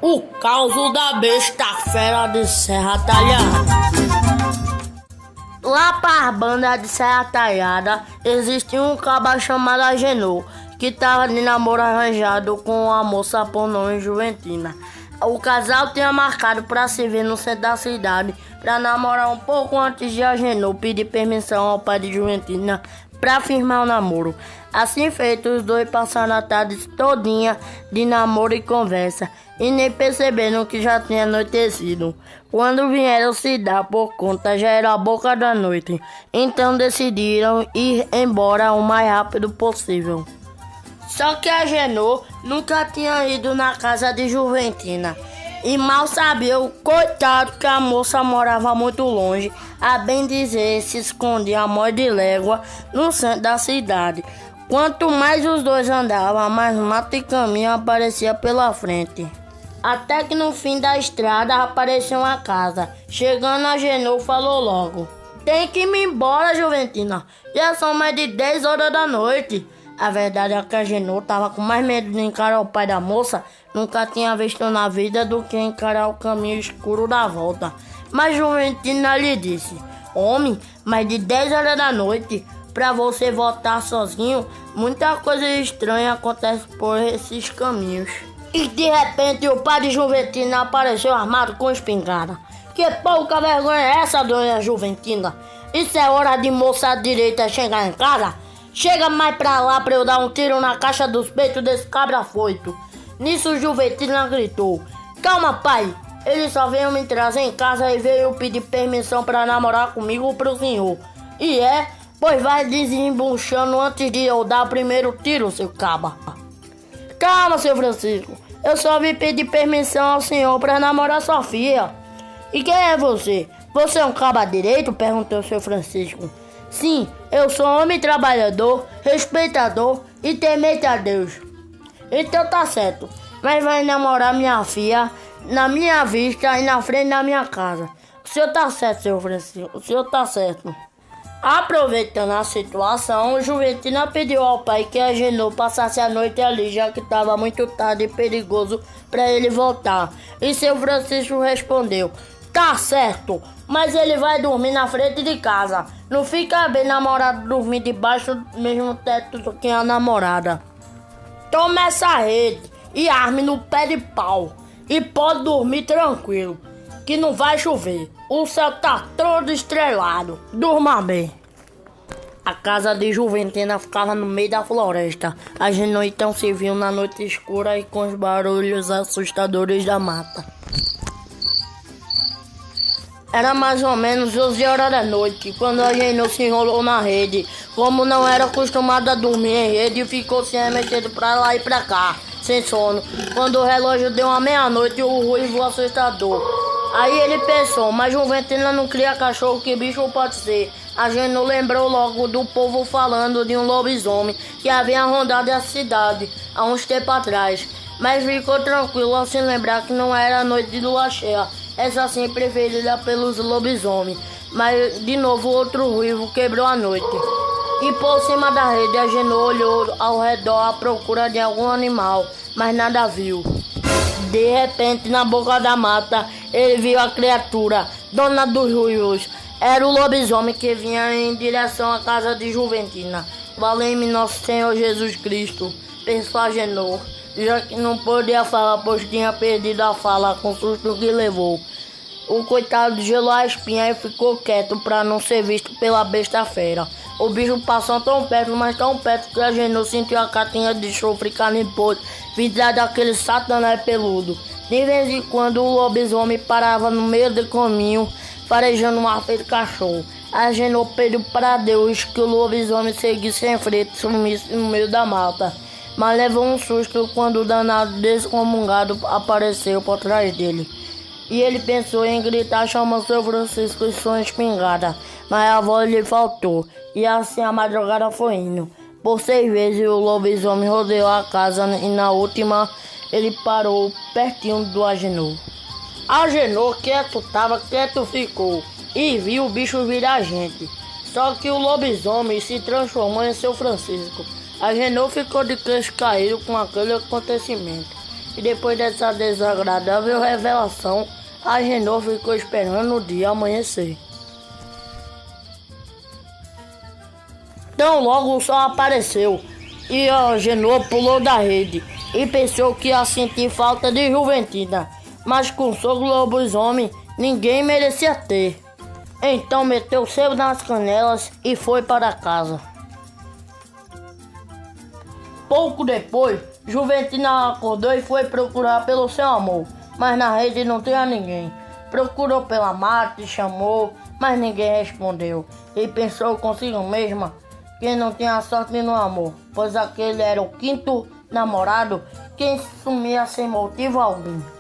O caos da besta fera de Serra Talhada. Lá para a banda de Serra Talhada existia um caba chamado Agenor, que tava de namoro arranjado com uma moça por nome Juventina. O casal tinha marcado para se ver no centro da cidade para namorar um pouco antes de Agenor pedir permissão ao pai de Juventina para firmar o namoro. Assim feito, os dois passaram a tarde todinha de namoro e conversa e nem perceberam que já tinha anoitecido. Quando vieram se dar por conta, já era a boca da noite. Então decidiram ir embora o mais rápido possível. Só que Agenor nunca tinha ido na casa de Juventina e mal sabia o coitado que a moça morava muito longe, a bem dizer, se escondia a mó de légua no centro da cidade. Quanto mais os dois andavam, mais mato e caminho aparecia pela frente. Até que no fim da estrada apareceu uma casa. Chegando, Agenor falou logo: "Tem que ir embora, Juventina, já são mais de 10 horas da noite." A verdade é que Agenor estava com mais medo de encarar o pai da moça, nunca tinha visto na vida, do que encarar o caminho escuro da volta. Mas Juventina lhe disse: "Homem, mais de 10 horas da noite, para você voltar sozinho, muita coisa estranha acontece por esses caminhos." E de repente o pai de Juventina apareceu armado com espingarda. "Que pouca vergonha é essa, dona Juventina? Isso é hora de moça direita chegar em casa? Chega mais pra lá pra eu dar um tiro na caixa dos peitos desse cabra foito." Nisso Juventina gritou: "Calma, pai, ele só veio me trazer em casa e veio pedir permissão pra namorar comigo pro senhor." "E é? Pois vai desembuchando antes de eu dar o primeiro tiro, seu caba." "Calma, seu Francisco, eu só vim pedir permissão ao senhor pra namorar sua filha." "E quem é você? Você é um caba direito?" perguntou o seu Francisco. "Sim, eu sou homem trabalhador, respeitador e temente a Deus." "Então tá certo, mas vai namorar minha filha na minha vista e na frente da minha casa." "O senhor tá certo, seu Francisco, o senhor tá certo." Aproveitando a situação, Juventina pediu ao pai que Agenor passasse a noite ali, já que estava muito tarde e perigoso para ele voltar. E seu Francisco respondeu: "Tá certo, mas ele vai dormir na frente de casa. Não fica bem namorado dormir debaixo do mesmo teto do que a namorada. Toma essa rede e arme no pé de pau. E pode dormir tranquilo, que não vai chover. O céu tá todo estrelado. Durma bem." A casa de Juventina ficava no meio da floresta. Agenor então se viu na noite escura e com os barulhos assustadores da mata. Era mais ou menos 11 horas da noite, quando Agenor se enrolou na rede. Como não era acostumado a dormir em rede, ficou se remexendo pra lá e pra cá, sem sono. Quando o relógio deu uma meia-noite, o ruivo assustador. Aí ele pensou: "Mas Juventina não cria cachorro, que bicho pode ser?" Agenor lembrou logo do povo falando de um lobisomem que havia rondado a cidade há uns tempos atrás. Mas ficou tranquilo ao se lembrar que não era noite de lua cheia, essa sim preferida pelos lobisomens. Mas de novo outro ruivo quebrou a noite. E por cima da rede, Agenor olhou ao redor à procura de algum animal, mas nada viu. De repente, na boca da mata, ele viu a criatura, dona dos ruivos. Era o lobisomem que vinha em direção à casa de Juventina. "Valei-me nosso Senhor Jesus Cristo", pensou Agenor, já que não podia falar, pois tinha perdido a fala com o susto que levou. O coitado gelou a espinha e ficou quieto para não ser visto pela besta fera. O bicho passou tão perto, mas tão perto, que Agenor sentiu a catinha de chofre e carne podre vinda daquele satanás peludo. De vez em quando o lobisomem parava no meio do caminho, farejando um ar feito cachorro. Agenor pediu para Deus que o lobisomem seguisse em frente e sumisse no meio da mata. Mas levou um susto quando o danado descomungado apareceu por trás dele. E ele pensou em gritar, chamando seu Francisco e sua espingarda, mas a voz lhe faltou. E assim a madrugada foi indo. Por 6 vezes o lobisomem rodeou a casa e na última ele parou pertinho do Agenor. Agenor quieto ficou e viu o bicho virar gente. Só que o lobisomem se transformou em seu Francisco. Agenor ficou de queixo caído com aquele acontecimento. E depois dessa desagradável revelação, Agenor ficou esperando o dia amanhecer. Então logo o sol apareceu e Agenor pulou da rede e pensou que ia sentir falta de Juventina, mas com seu lobisomem ninguém merecia ter. Então meteu o sebo nas canelas e foi para casa. Pouco depois, Juventina acordou e foi procurar pelo seu amor, mas na rede não tinha ninguém. Procurou pela mata e chamou, mas ninguém respondeu. E pensou consigo mesma que não tinha sorte no amor, pois aquele era o quinto namorado que sumia sem motivo algum.